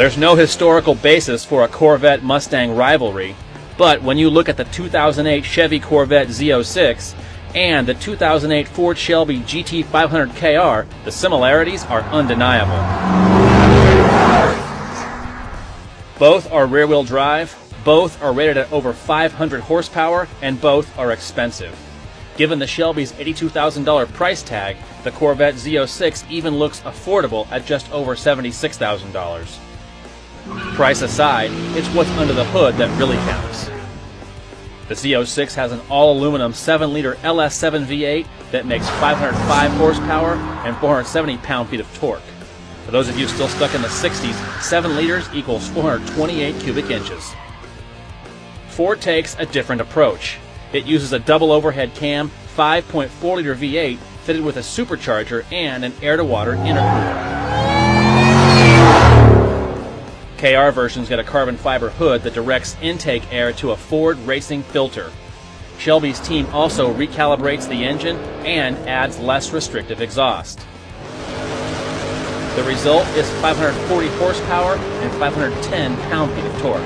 There's no historical basis for a Corvette-Mustang rivalry, but when you look at the 2008 Chevy Corvette Z06 and the 2008 Ford Shelby GT500KR, the similarities are undeniable. Both are rear-wheel drive, both are rated at over 500 horsepower, and both are expensive. Given the Shelby's $82,000 price tag, the Corvette Z06 even looks affordable at just over $76,000. Price aside, it's what's under the hood that really counts. The Z06 has an all-aluminum 7-liter LS7 V8 that makes 505 horsepower and 470 pound-feet of torque. For those of you still stuck in the 60s, 7 liters equals 428 cubic inches. Ford takes a different approach. It uses a double overhead cam 5.4-liter V8 fitted with a supercharger and an air-to-water intercooler. KR versions get a carbon fiber hood that directs intake air to a Ford racing filter. Shelby's team also recalibrates the engine and adds less restrictive exhaust. The result is 540 horsepower and 510 pound-feet of torque.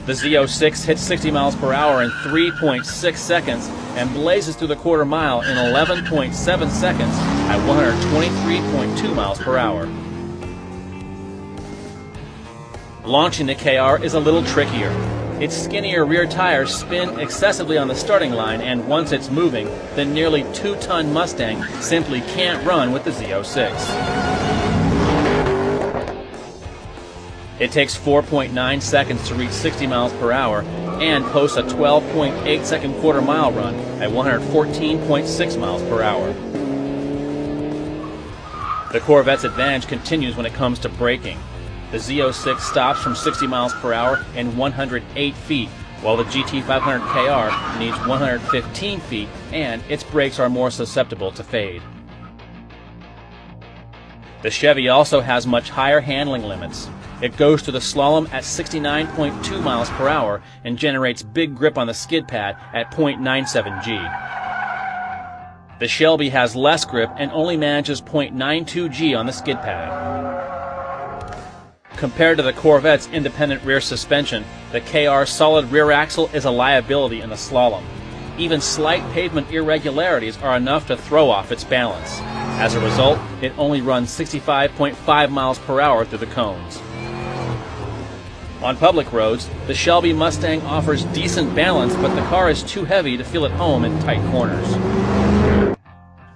The Z06 hits 60 miles per hour in 3.6 seconds and blazes through the quarter mile in 11.7 seconds at 123.2 miles per hour. Launching the KR is a little trickier. Its skinnier rear tires spin excessively on the starting line, and once it's moving, the nearly 2-ton Mustang simply can't run with the Z06. It takes 4.9 seconds to reach 60 miles per hour and posts a 12.8-second quarter-mile run at 114.6 miles per hour. The Corvette's advantage continues when it comes to braking. The Z06 stops from 60 miles per hour in 108 feet, while the GT500KR needs 115 feet, and its brakes are more susceptible to fade. The Chevy also has much higher handling limits. It goes to the slalom at 69.2 miles per hour and generates big grip on the skid pad at 0.97 G. The Shelby has less grip and only manages 0.92 G on the skid pad. Compared to the Corvette's independent rear suspension, the KR's solid rear axle is a liability in the slalom. Even slight pavement irregularities are enough to throw off its balance. As a result, it only runs 65.5 miles per hour through the cones. On public roads, the Shelby Mustang offers decent balance, but the car is too heavy to feel at home in tight corners.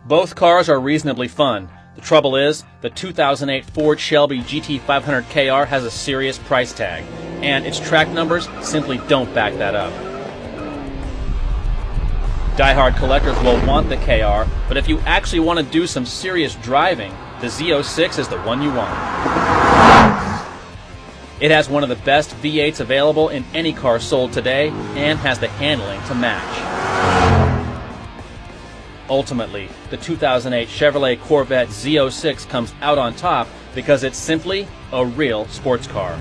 Both cars are reasonably fun. The trouble is, the 2008 Ford Shelby GT500KR has a serious price tag, and its track numbers simply don't back that up. Die-hard collectors will want the KR, but if you actually want to do some serious driving, the Z06 is the one you want. It has one of the best V8s available in any car sold today, and has the handling to match. Ultimately, the 2008 Chevrolet Corvette Z06 comes out on top because it's simply a real sports car.